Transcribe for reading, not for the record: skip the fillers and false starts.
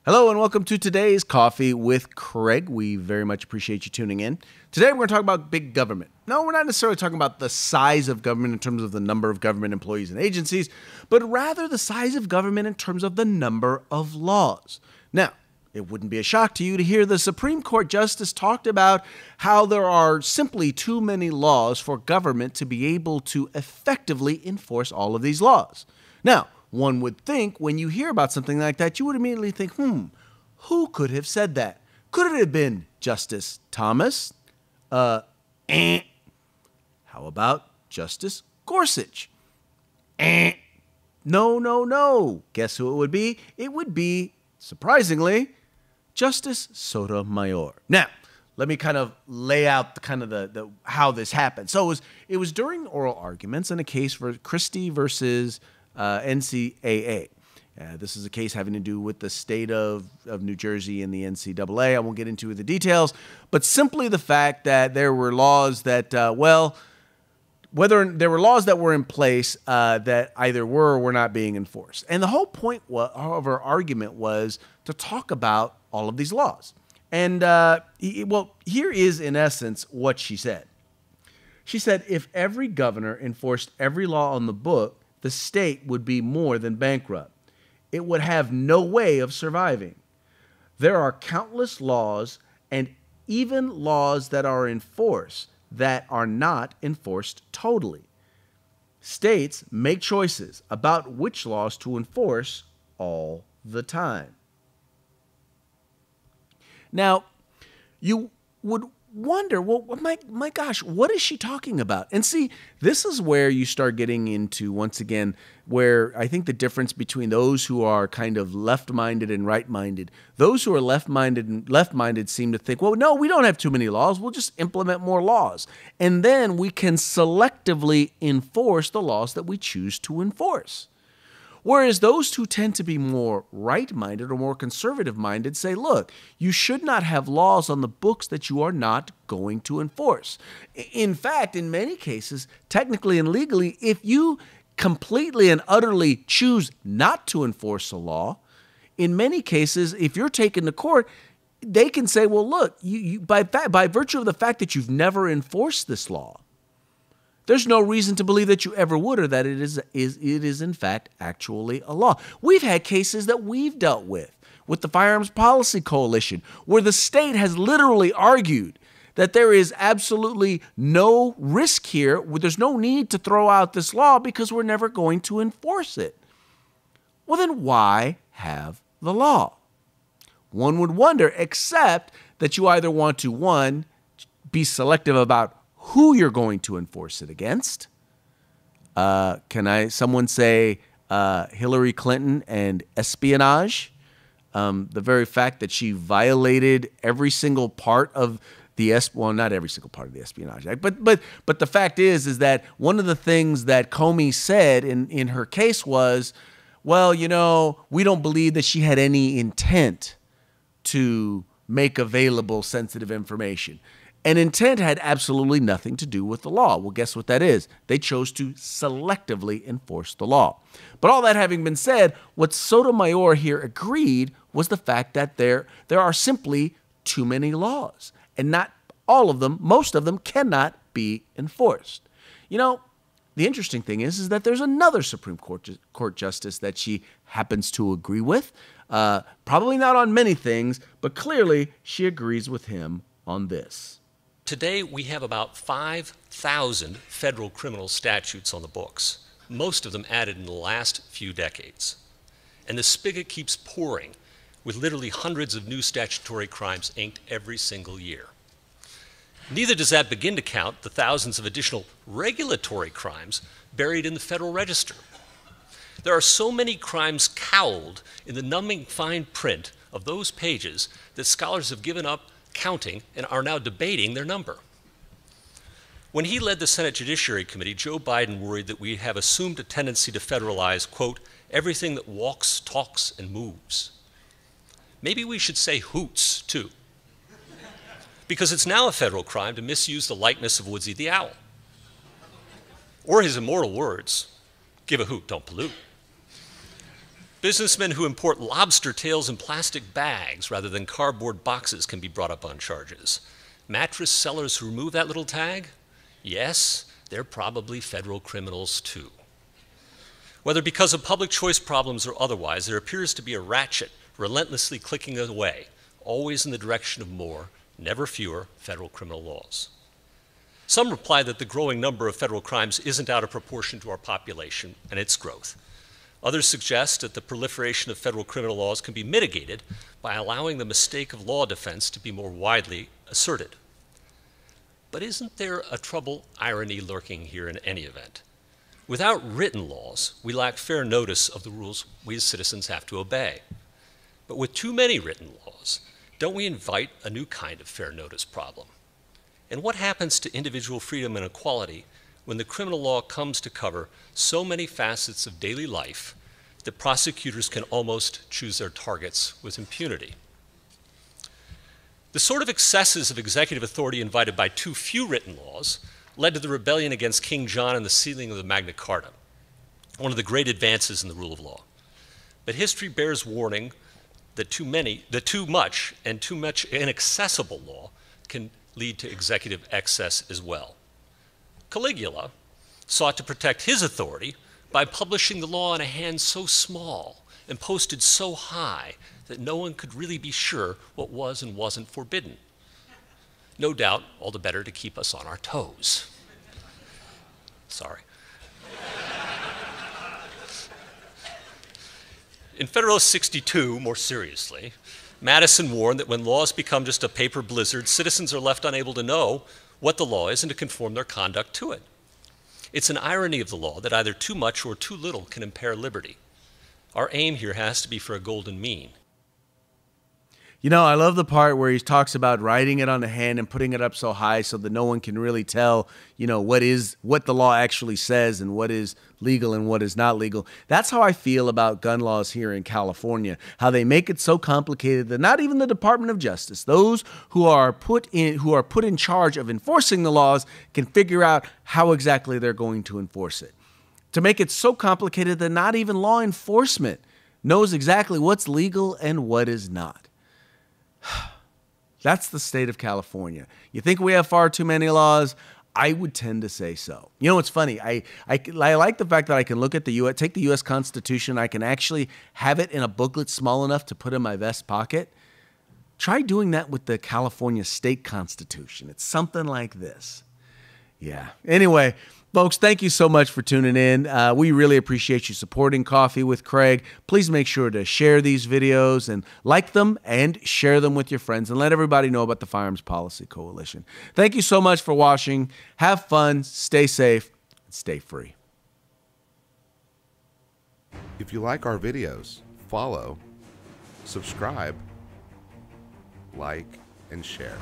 Hello and welcome to today's Coffee with Craig. We very much appreciate you tuning in. Today we're going to talk about big government. No, we're not necessarily talking about the size of government in terms of the number of government employees and agencies, but rather the size of government in terms of the number of laws. Now, it wouldn't be a shock to you to hear the Supreme Court Justice talked about how there are simply too many laws for government to be able to effectively enforce all of these laws. Now, one would think when you hear about something like that, you would immediately think, who could have said that? Could it have been Justice Thomas? How about Justice Gorsuch? No. Guess who it would be? It would be, surprisingly, Justice Sotomayor. Now, let me kind of lay out the how this happened. So it was during oral arguments in a case for Christie versus NCAA. This is a case having to do with the state of New Jersey and the NCAA. I won't get into the details, but simply the fact that there were laws that, whether there were laws that were in place that either were or were not being enforced. And the whole point of our argument was to talk about all of these laws. And, here is in essence what she said. She said, if every governor enforced every law on the book, the state would be more than bankrupt. It would have no way of surviving. There are countless laws and even laws that are in force that are not enforced totally. States make choices about which laws to enforce all the time. Now, you would wonder, well, my gosh, what is she talking about? And see, this is where you start getting into, once again, where I think the difference between those who are kind of left-minded and right-minded, those who are left-minded seem to think, well, no, we don't have too many laws. We'll just implement more laws. And then we can selectively enforce the laws that we choose to enforce. Whereas those who tend to be more right-minded or more conservative-minded say, look, you should not have laws on the books that you are not going to enforce. In fact, in many cases, technically and legally, if you completely and utterly choose not to enforce a law, in many cases, if you're taken to court, they can say, well, look, by virtue of the fact that you've never enforced this law, there's no reason to believe that you ever would or that it is in fact actually a law. We've had cases that we've dealt with the Firearms Policy Coalition, where the state has literally argued that there is absolutely no risk here, where there's no need to throw out this law because we're never going to enforce it. Well, then why have the law? One would wonder, except that you either want to, one, be selective about who you're going to enforce it against. Someone say Hillary Clinton and espionage? The very fact that she violated every single part of the not every single part of the Espionage Act, but the fact is that one of the things that Comey said in her case was, well, we don't believe that she had any intent to make available sensitive information. And intent had absolutely nothing to do with the law. Well, guess what that is? They chose to selectively enforce the law. But all that having been said, what Sotomayor here agreed was the fact that there are simply too many laws. And not all of them, most of them cannot be enforced. The interesting thing is that there's another Supreme Court justice that she happens to agree with. Probably not on many things, but clearly she agrees with him on this. Today, we have about 5,000 federal criminal statutes on the books, most of them added in the last few decades. And the spigot keeps pouring, with literally hundreds of new statutory crimes inked every single year. Neither does that begin to count the thousands of additional regulatory crimes buried in the Federal Register. There are so many crimes cowled in the numbing fine print of those pages that scholars have given up counting and are now debating their number. When he led the Senate Judiciary Committee, Joe Biden worried that we have assumed a tendency to federalize, quote, everything that walks, talks, and moves. Maybe we should say hoots, too, because it's now a federal crime to misuse the likeness of Woodsy the Owl. Or his immortal words, "Give a hoot, don't pollute." Businessmen who import lobster tails in plastic bags rather than cardboard boxes can be brought up on charges. Mattress sellers who remove that little tag? Yes, they're probably federal criminals too. Whether because of public choice problems or otherwise, there appears to be a ratchet relentlessly clicking away, always in the direction of more, never fewer, federal criminal laws. Some reply that the growing number of federal crimes isn't out of proportion to our population and its growth. Others suggest that the proliferation of federal criminal laws can be mitigated by allowing the mistake of law defense to be more widely asserted. But isn't there a trouble irony lurking here in any event? Without written laws, we lack fair notice of the rules we as citizens have to obey. But with too many written laws, don't we invite a new kind of fair notice problem? And what happens to individual freedom and equality when the criminal law comes to cover so many facets of daily life that prosecutors can almost choose their targets with impunity? The sort of excesses of executive authority invited by too few written laws led to the rebellion against King John and the sealing of the Magna Carta, one of the great advances in the rule of law. But history bears warning that too much inaccessible law can lead to executive excess as well. Caligula sought to protect his authority by publishing the law in a hand so small and posted so high that no one could really be sure what was and wasn't forbidden. No doubt, all the better to keep us on our toes. Sorry. In Federalist 62, more seriously, Madison warned that when laws become just a paper blizzard, citizens are left unable to know what the law is and to conform their conduct to it. It's an irony of the law that either too much or too little can impair liberty. Our aim here has to be for a golden mean. You know, I love the part where he talks about writing it on the hand and putting it up so high so that no one can really tell, you know, what the law actually says and what is legal and what is not legal. That's how I feel about gun laws here in California, how they make it so complicated that not even the Department of Justice, those who are put in charge of enforcing the laws, can figure out how exactly they're going to enforce it. To make it so complicated that not even law enforcement knows exactly what's legal and what is not. That's the state of California. You think we have far too many laws? I would tend to say so. You know what's funny? I like the fact that I can look at take the U.S. Constitution. I can actually have it in a booklet small enough to put in my vest pocket. Try doing that with the California State Constitution. It's something like this. Yeah. Anyway, folks, thank you so much for tuning in. We really appreciate you supporting Coffee with Craig. Please make sure to share these videos and like them and share them with your friends and let everybody know about the Firearms Policy Coalition. Thank you so much for watching. Have fun, stay safe, and stay free. If you like our videos, follow, subscribe, like, and share.